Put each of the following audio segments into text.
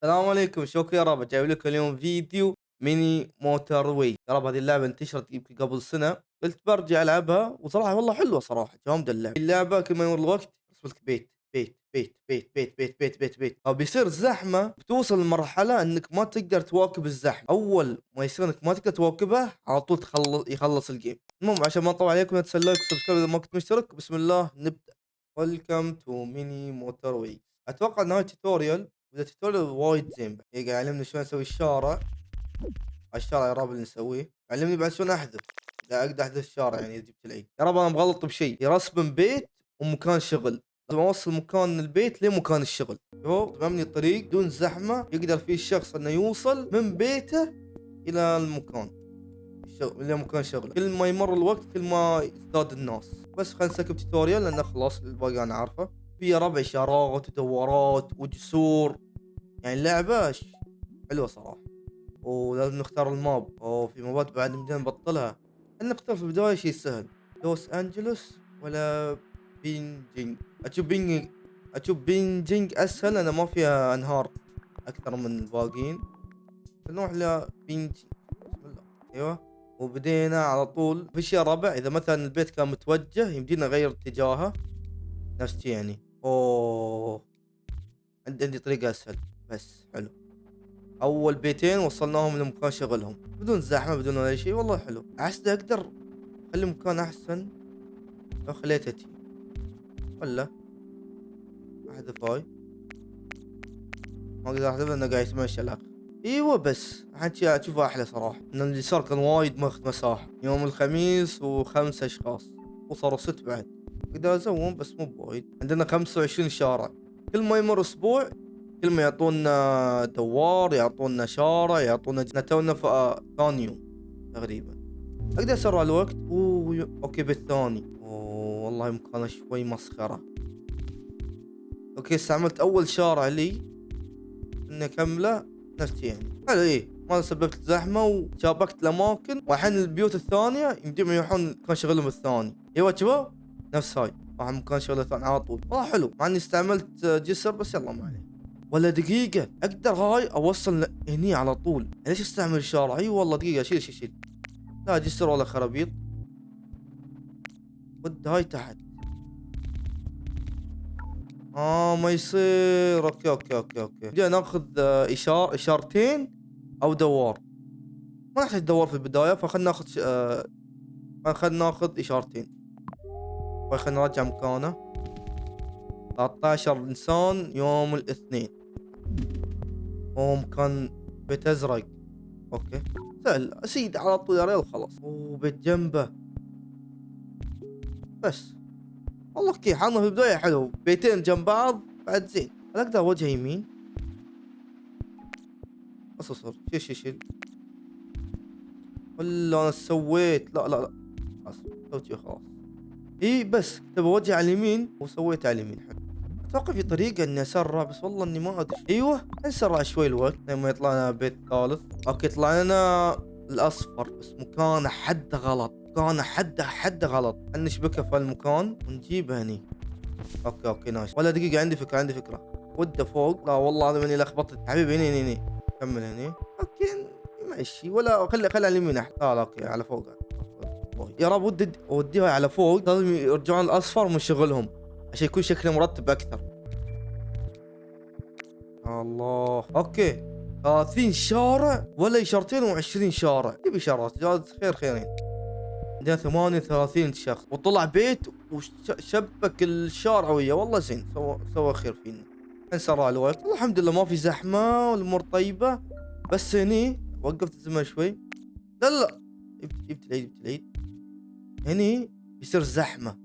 السلام عليكم، شوكو يا رب جايب لكم اليوم فيديو ميني موتور واي. يا رب هذه اللعبة انتشرت يمكن قبل سنة، قلت برجع العبها وصراحة والله حلوة صراحة جامدة اللعبة كل ما يمر الوقت يرسم لك بيت بيت بيت بيت بيت بيت بيت بيت بيت او بيصير زحمة، بتوصل لمرحلة انك ما تقدر تواكب الزحمة. اول ما يصير انك ما تقدر تواكبها على طول يخلص الجيم. المهم عشان ما اطول عليكم لا تنسى اللايك وسبسكرايب اذا ما كنت مشترك. بسم الله نبدأ. ويلكم تو ميني موتور واي. اتوقع انها توتوريال وذا توتوريال وايد زين. قاعد يعلمني شلون اسوي الشارع. الشارع يا رب اللي نسويه، علمني بعد شلون احذف. قاعد اقدر احذف الشارع يعني اذا جبت العيد. يا رب انا مغلط بشيء، يرسم بيت ومكان شغل، لازم اوصل مكان البيت لمكان الشغل. شوف مبني الطريق دون زحمه يقدر فيه الشخص انه يوصل من بيته الى المكان الى مكان شغله. كل ما يمر الوقت كل ما يزداد الناس. بس خلينا نسكب توتوريال لانه خلاص الباقي انا عارفه. في يا ربع اشارات ودورات وجسور، يعني اللعبه حلوه صراحه. ولازم نختار الماب. في مابات بعد بدنا نبطلها. خلينا نختار في البداية شيء سهل. لوس أنجلوس ولا بينجينج؟ أشوف بينجينج أسهل لأن ما فيها أنهار أكثر من الباقيين. نروح لبينجينج. بسم الله. أيوه. وبدينا على طول في شيء ربع، إذا مثلا البيت كان متوجه يمدينا نغير اتجاهه نفس شي يعني. عندي طريقة أسهل. بس حلو. اول بيتين وصلناهم لمكان شغلهم بدون زحمه بدون اي شيء. والله حلو. احس اقدر اخلي مكان احسن لو خليته تي، ولا احذف هاي. ما اقدر احذف لانه قاعد يتمشى الاخ. ايوه بس الحين اشوفه احلى صراحه، ان اليسار كان وايد ماخذ مساحه. يوم الخميس وخمسة اشخاص وصاروا 6 بعد. اقدر ازوم بس مو بوايد. عندنا 25 شارع. كل ما يمر اسبوع كل ما يعطونا دوار، يعطونا شارع، يعطونا تونا في ثاني يوم تقريبا. اقدر اسرع الوقت. اوكي بالثاني. والله مكانه شوي مسخره. اوكي استعملت اول شارع لي اني اكمله نفسي يعني. حلو ايه، ما سببت زحمه وشابكت الاماكن. والحين البيوت الثانيه يمديهم يروحون مكان شغلهم الثاني. ايوه شباب نفس هاي راح مكان شغله الثاني على طول. والله حلو مع اني استعملت جسر بس يلا ما عليه. ولا دقيقة اقدر هاي اوصل هني على طول. ليش استعمل الشارع؟ اي والله دقيقة شيل. لا جسر ولا خرابيط. ود هاي تحت. ما يصير. اوكي بدينا ناخذ اشارتين او دوار. ما نحتاج دوار في البداية فخلنا ناخذ خلنا ناخذ اشارتين. خلنا نرجع مكانه. 13 انسان يوم الاثنين. مكان بيت ازرق. اوكي سهل اسيد على طول يا ريال خلاص. بيت جنبه بس. والله اوكي حالنا في البداية حلو، بيتين جنب بعض بعد زين. هل اقدر اوجه يمين؟ اصفر. شيل. ولا انا سويت لا خلاص سويت خلاص. اي بس تبى اوجه على اليمين وسويت على اليمين. حلو. اتوقع في طريقة اني اسرع بس والله اني ما ادري. ايوه نسرع شوي الوقت لما يطلع لنا بيت ثالث. اوكي طلع لنا الاصفر بس مكانه حده غلط. مكانه حده غلط. نشبكه في المكان ونجيبه هني. اوكي نايس. ولا دقيقة عندي فكرة. وده فوق. لا والله هذا مني لخبطت حبيبي. هني كمل هني. اوكي ماشي. ولا خلي على اليمين احسن. لا اوكي على فوق. يا رب ودي اوديها على فوق. لازم يرجعون الاصفر من شغلهم عشان يكون شكله مرتب اكثر. الله اوكي 30 شارع ولا اشارتين و20 شارع. تبي اشارات جاز خيرين. عندنا 38 شخص وطلع بيت وشبك الشارع وياه. والله زين سوى خير فينا. انسرع الوقت. والله الحمد لله ما في زحمة والامور طيبة. بس هني وقفت الزمن شوي. لا جبت العيد. هني بيصير زحمة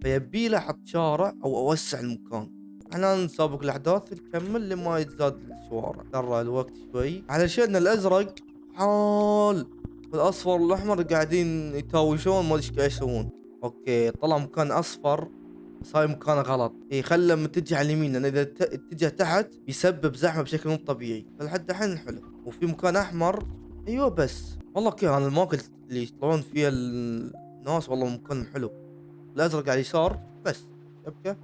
فيبي له احط شارع او اوسع المكان. احنا نسابق الاحداث نكمل لما يتزاد الشوارع. ترى الوقت شوي على شيء الازرق حال والاصفر والاحمر قاعدين يتاوشون ما ادري ايش قاعد يسوون. اوكي طلع مكان اصفر بس هاي مكانه غلط. خله متجه على اليمين لان اذا اتجه تحت بيسبب زحمه بشكل مو طبيعي. فلحد الحين حلو. وفي مكان احمر. ايوه بس والله كذا انا الاماكن اللي يطلعون فيها الناس والله مكان حلو. الازرق على اليسار بس شبكه.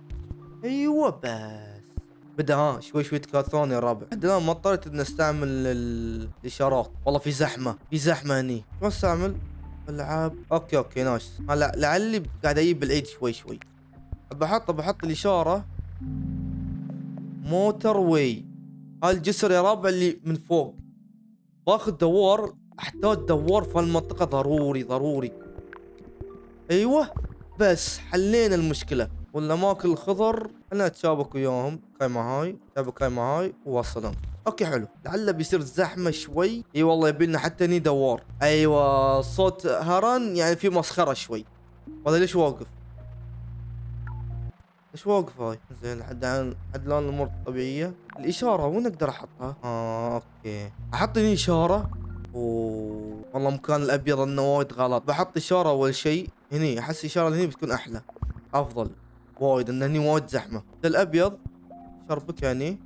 ايوه بس بدأ شوي شوي يتكاثرون يا ربع. لحد الآن ما اضطريت إني أستعمل الإشارات. والله في زحمة، في زحمة هني. شو أستعمل؟ ألعاب. أوكي نايس. لعلي قاعد أجيب بالعيد شوي شوي. بحط الإشارة موتر واي. هاي الجسر يا ربع اللي من فوق. باخذ دوار، احتاج دوار في هالمنطقة ضروري. ايوه بس حلينا المشكلة. والاماكن الخضر انا اتشابك وياهم. كايمة هاي ووصلهم. اوكي حلو. لعله بيصير زحمة شوي. اي والله يبيلنا حتى هني دوار. ايوه صوت هرن يعني في مسخرة شوي. هذا ليش واقف هاي؟ زين لحد الان الامور طبيعية. الاشارة وين اقدر احطها؟ اوكي احط هني اشارة. اوه والله مكان الابيض انه وايد غلط. بحط اشارة اول شيء هني. احس اشارة هني بتكون احلى افضل وايد، ان هني وايد زحمة. الابيض شربك يعني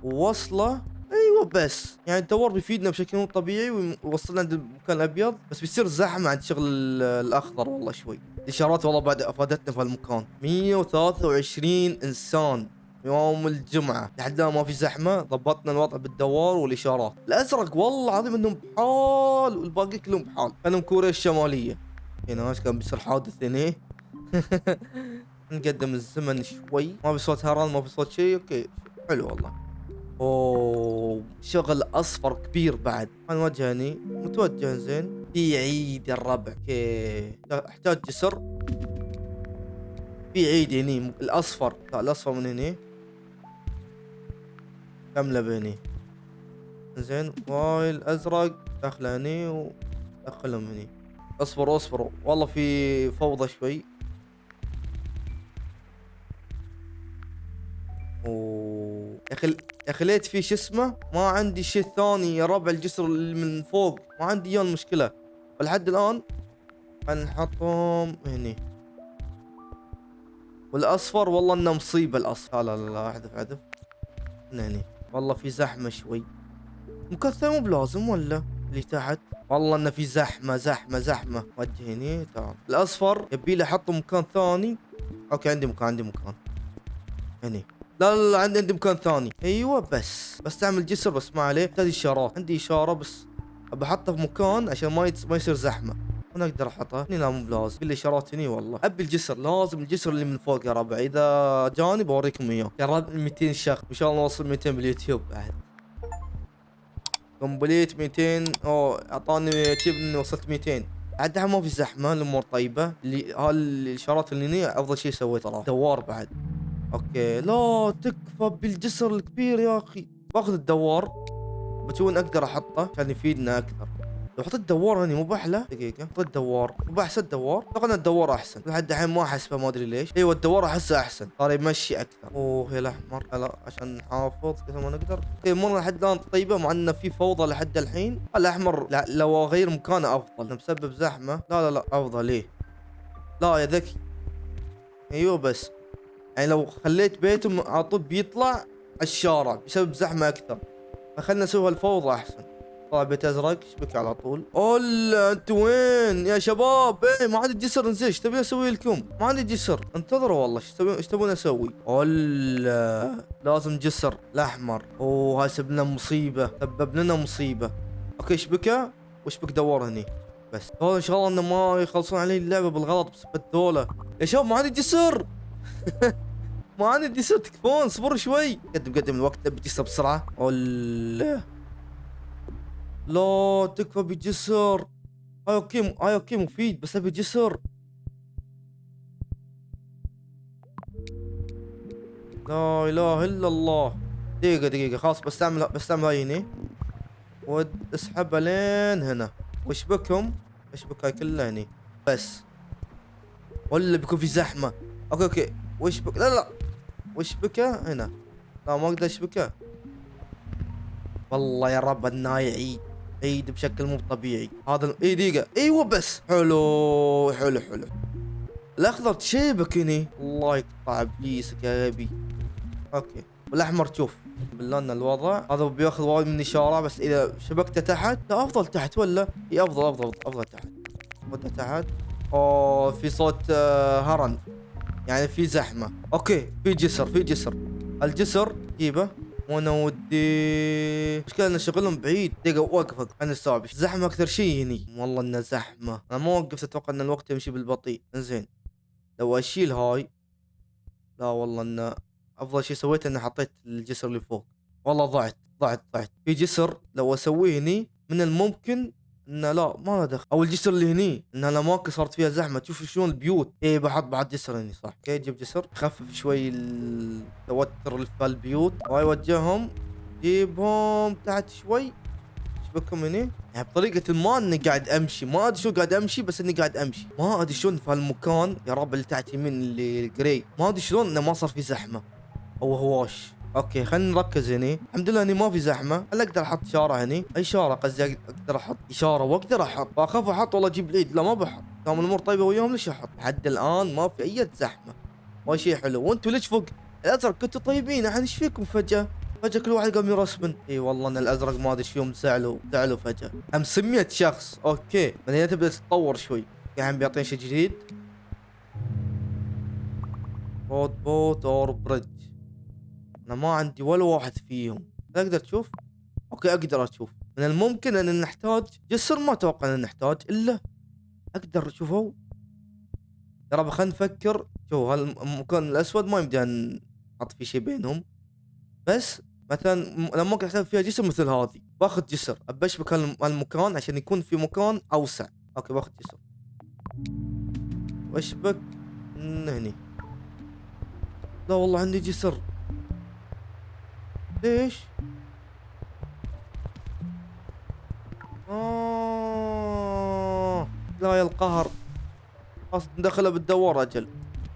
ووصله. ايوه بس يعني الدوار بيفيدنا بشكل مو طبيعي ويوصلنا عند المكان الابيض، بس بيصير زحمه عند شغل الاخضر. والله شوي الاشارات والله بعد افادتنا في المكان. 123 انسان يوم الجمعة. لحد الان ما في زحمة. ضبطنا الوضع بالدوار والاشارات. الازرق والله العظيم انهم بحال والباقي كلهم بحال. كانوا كوريا الشمالية. هنا ايش كان بيصير حادث هنا. نقدم الزمن شوي. ما في صوت هران، ما في صوت شيء. اوكي حلو والله. اوه شغل اصفر كبير بعد. نوجه هني. متوجه زين. في عيد يا الربع. اوكي احتاج جسر. في عيد هني الاصفر. لا الاصفر من هني. كمله بهني. زين واي الازرق داخله هني ودخلهم هني. اصبروا والله في فوضى شوي. اوه يا اخي ليت في شو اسمه. ما عندي شيء ثاني يا ربع. الجسر اللي من فوق ما عندي اياه المشكله. ولحد الان نحطهم هني. والاصفر والله انه مصيبه الاصفر. لا احذف هني. والله في زحمه شوي. مكثر مو بلازم ولا اللي تحت. والله انه في زحمه. وجه هني تمام. الاصفر يبي له احطه مكان ثاني. اوكي عندي مكان هني. لا عندي مكان ثاني. ايوه بس تعمل جسر بس ما عليه. تحتاج اشارات. عندي اشاره بس بحطها في مكان عشان ما يصير زحمه. انا اقدر احطها هني. لا مو بلازم. كل الاشارات هني. والله ابي الجسر. لازم الجسر اللي من فوق يا ربع. اذا جاني بوريكم اياه. يا رب 200 شخص ان شاء الله نوصل 200 باليوتيوب بعد. كومبليت 200. اعطاني تشيب اني وصلت 200. عاد ما في زحمه. الامور طيبه. اللي الاشارات اللي هني افضل شيء سويته صراحه. دوار بعد. اوكي لا تكفى بالجسر الكبير يا اخي. باخذ الدوار. بتون اقدر احطه عشان يفيدنا اكثر. لو حطيت الدوار هني مو باحلى. دقيقة حطيت الدوار مو باحسن. الدوار اعتقد الدوار احسن. لحد الحين ما احسبه ما ادري ليش. ايوه الدوار احسه احسن. صار يمشي اكثر. اوه يا الاحمر. لا عشان نحافظ كثر ما نقدر. اوكي مرة لحد الان طيبة مع انه في فوضى لحد الحين. الاحمر لا لو اغير مكانه افضل. مسبب زحمة. لا افضل. ليه؟ لا يا ذكي. ايوه بس يعني لو خليت بيته على طول بيطلع الشارع بسبب زحمة أكثر. فخلنا نسوي الفوضى أحسن. طلع بيت أزرق شبك على طول. أولا أنت وين يا شباب؟ إيه ما عندي جسر. نزل إيش تبي أسوي لكم؟ ما عندي جسر. انتظروا والله. إيش تبون أسوي؟ أولا لازم جسر الأحمر. أوه هاي سبب لنا مصيبة. أوكي شبكة واشبك دوار هني. بس هذا إن شاء الله إنه ما يخلصون علي اللعبة بالغلط بسبب ذولا. يا شباب ما عندي جسر. ما عندي جسر. تكفون اصبر شوي. قدم الوقت. ابي جسر بسرعه. لا تكفى بجسر. هاي اوكي مفيد بس ابي جسر. لا اله الا الله. دقيقة خلاص بستعمل هاي هنا. اسحبها لين هنا واشبكهم. اشبك هاي كلها هني بس. ولا بيكون في زحمة. اوكي واشبك. لا واشبكه هنا. لا ما اقدر اشبكه. والله يا رب انه عيد بشكل مو طبيعي. هذا دقيقة. ايوه بس حلو. الاخضر تشيبك هني. الله يقطع ابليسك يا غبي. اوكي والاحمر شوف بالله ان الوضع هذا بياخذ وايد من اشارة. بس اذا شبكته تحت. لا افضل تحت ولا افضل تحت. ودها تحت. في صوت هرن يعني في زحمة. اوكي في جسر. الجسر جيبه. وانا ودي مشكلة ان شغلهم بعيد. دقيقة وقفك انا استوعب زحمة اكثر شيء هني. والله انه زحمة. انا ما وقفت اتوقع ان الوقت يمشي بالبطيء. انزين لو اشيل هاي. لا والله انه افضل شيء سويته اني حطيت الجسر اللي فوق. والله ضعت في جسر لو اسويه هني من الممكن انه لا ما له دخل. او الجسر اللي هني ان الاماكن صارت فيها زحمه. تشوف شلون البيوت. ايه بحط بعد جسر هني صح. اوكي جيب جسر خفف شوي التوتر اللي في البيوت. وهاي وجههم جيبهم تحت شوي. شبكهم هني يعني بطريقة ما اني قاعد امشي. ما ادري شو قاعد امشي بس اني قاعد امشي. ما ادري شلون في هالمكان يا رب اللي تحت يمين اللي جري. ما ادري شلون انه ما صار في زحمة او هواش. اوكي خلينا نركز هني. الحمد لله اني ما في زحمه. هل اقدر احط اشاره هني؟ اي اشاره قصدي اقدر احط اشاره واقدر احط. فاخاف احط والله اجيب العيد. لا ما بحط. دام الامور طيبه وياهم ليش احط؟ لحد الان ما في اي زحمه. وهي شيء حلو. وانتم ليش فوق الازرق كنتوا طيبين؟ الحين ايش فيكم فجاه كل واحد قام يرسمن. اي والله ان الازرق ما ادري ايش فيهم زعلوا فجاه. هم 100 شخص. اوكي من هنا تبدا تتطور شوي. الحين بيعطيني شيء جديد. بوت اور بريدج. انا ما عندي ولا واحد فيهم. تقدر تشوف؟ اوكي اقدر اشوف. من الممكن ان نحتاج جسر. ما اتوقع ان نحتاج الا اقدر اشوفه. يا رب خلينا نفكر. شوف هالمكان الاسود ما يمدي ان نحط فيه شيء بينهم. بس مثلا لما ممكن احتاج فيها جسر مثل هذه. باخذ جسر ابشبك هالمكان عشان يكون في مكان اوسع. اوكي باخذ جسر واشبك من هني. لا والله عندي جسر. ليش؟ لا يا القهر. اصلا دخله بالدوار اجل.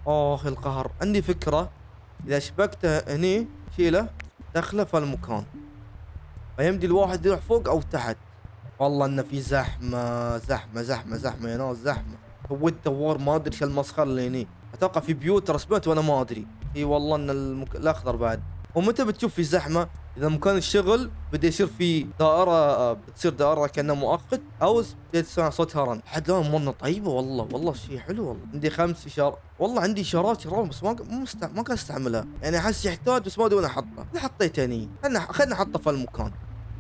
يا القهر. عندي فكرة. اذا شبكته هني شيله دخله في المكان فيمدي الواحد يروح فوق او تحت. والله انه في زحمة يا ناس زحمة. سويت دوار ما ادري ايش المسخرة اللي هني. اتوقع في بيوت رسمت وانا ما ادري. اي والله ان الاخضر بعد. ومتى بتشوف في زحمة؟ اذا مكان الشغل بدا يصير في دائرة بتصير دائرة كأنها مؤقت او بديت تسمع صوت هرن. حد الان مرة طيبة والله شيء حلو والله. عندي 5 اشارات. والله عندي اشارات بس ما كان استعملها. يعني احس يحتاج بس ما ادري وين احطه. حطيته هني. خلنا احطه في المكان.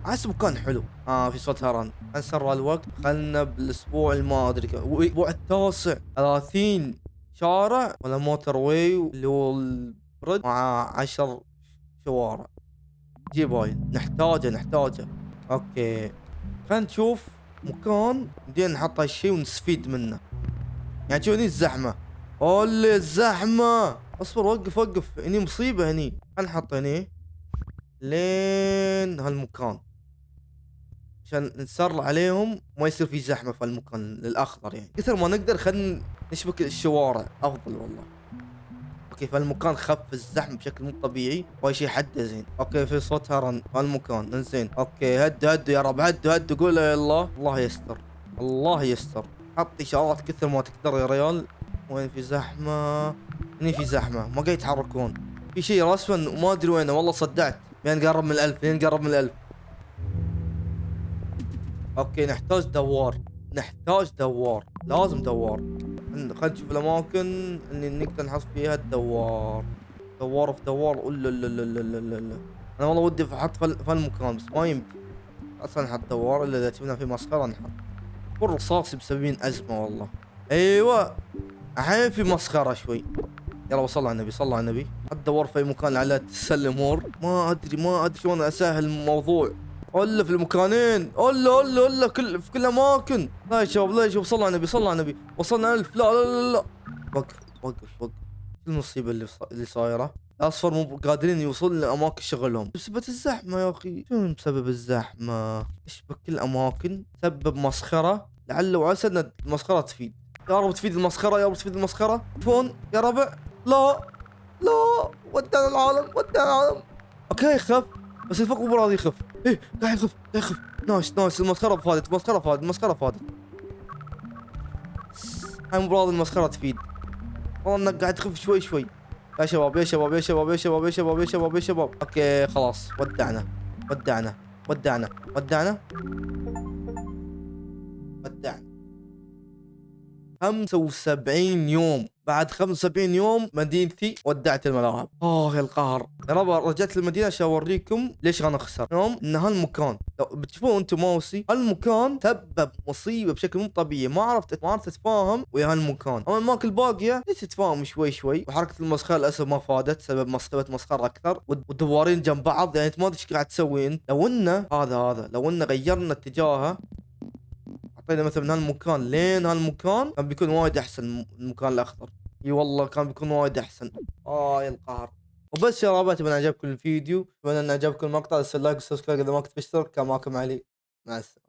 احس مكان حلو. في صوت هرن. نسرع الوقت. خلنا بالاسبوع ما ادري الاسبوع التاسع 30 شارع ولا موتر واي اللي هو البريد مع 10 شوارع. جيب هاي نحتاجه. اوكي خلينا نشوف مكان بدينا نحط هالشي ونستفيد منه. يعني شوف هني الزحمة. اولي الزحمة. اصبر وقف هني مصيبة هني. خلينا نحط هني لين هالمكان عشان نسرع عليهم وما يصير في زحمة في المكان الاخضر. يعني كثر ما نقدر خلينا نشبك الشوارع افضل والله. اوكي فالمكان خف الزحمه بشكل مو طبيعي. وهي شيء حده زين. اوكي في صوت هرن في المكان. انزين اوكي هدوا يا رب. هدوا قول يا الله يستر. حط اشارات كثر ما تقدر يا ريال. وين في زحمه؟ هني في زحمه ما قاعد يتحركون. في شيء رسما وما ادري وينه. والله صدعت. لين قرب من ال1000. اوكي نحتاج دوار. لازم دوار. خلينا نشوف الاماكن اللي نقدر نحط فيها الدوار. دوار. لا انا والله ودي احط في المكان بس ما يمدي اصلا نحط دوار الا اذا شفنا في مسخره نحط. والرصاص مسببين ازمه والله. ايوه الحين في مسخره شوي. يلا صلى على النبي. حط دوار في مكان على تسلم امور. ما ادري شلون اسهل الموضوع. في المكانين. في كل اماكن. لا يا شباب صلوا على النبي. وصلنا 1000. لا وقف. المصيبة اللي صايرة. الاصفر مو قادرين يوصلون لاماكن شغلهم بسبب الزحمة يا اخي. شنو بسبب الزحمة؟ اشبك كل الاماكن. سبب مسخرة. لعل وعسى ان المسخرة تفيد. يا رب تفيد المسخرة. تفون يا ربع. لا ودعنا العالم. اوكي خف بس الفوق مو راضي يخف. ايه قاعد يخف. نايس المسخرة فادت. هاي مو راضي المسخرة تفيد. والله انك قاعد تخف شوي. يا شباب. اوكي خلاص ودعنا. 75 يوم. بعد 75 يوم مدينتي ودعت الملاعب. يا القهر يا رب. رجعت المدينه عشان اوريكم ليش انا اخسر. يوم ان هالمكان لو بتشوفون انتم ماوسي، هالمكان سبب مصيبه بشكل مو طبيعي. ما عرفت اتفاهم ويا هالمكان. اما الاماكن الباقيه تتفاهم شوي شوي. وحركه المسخره للاسف ما فادت، سبب مصيبه مسخره اكثر. والدوارين جنب بعض، يعني انت ما ادري ايش قاعد تسوي انت. لو انه هذا لو انه غيرنا اتجاهه، حطينا مثلا من هالمكان لين هالمكان، كان بيكون وايد احسن. المكان الاخضر اي والله كان بيكون وايد احسن. يا القهر. وبس يا ربع، اتمنى عجبكم الفيديو، اتمنى ان عجبكم المقطع. لا تنسوا اللايك والسبسكرايب اذا ما كنت مشترك. كان معكم علي، مع السلامه.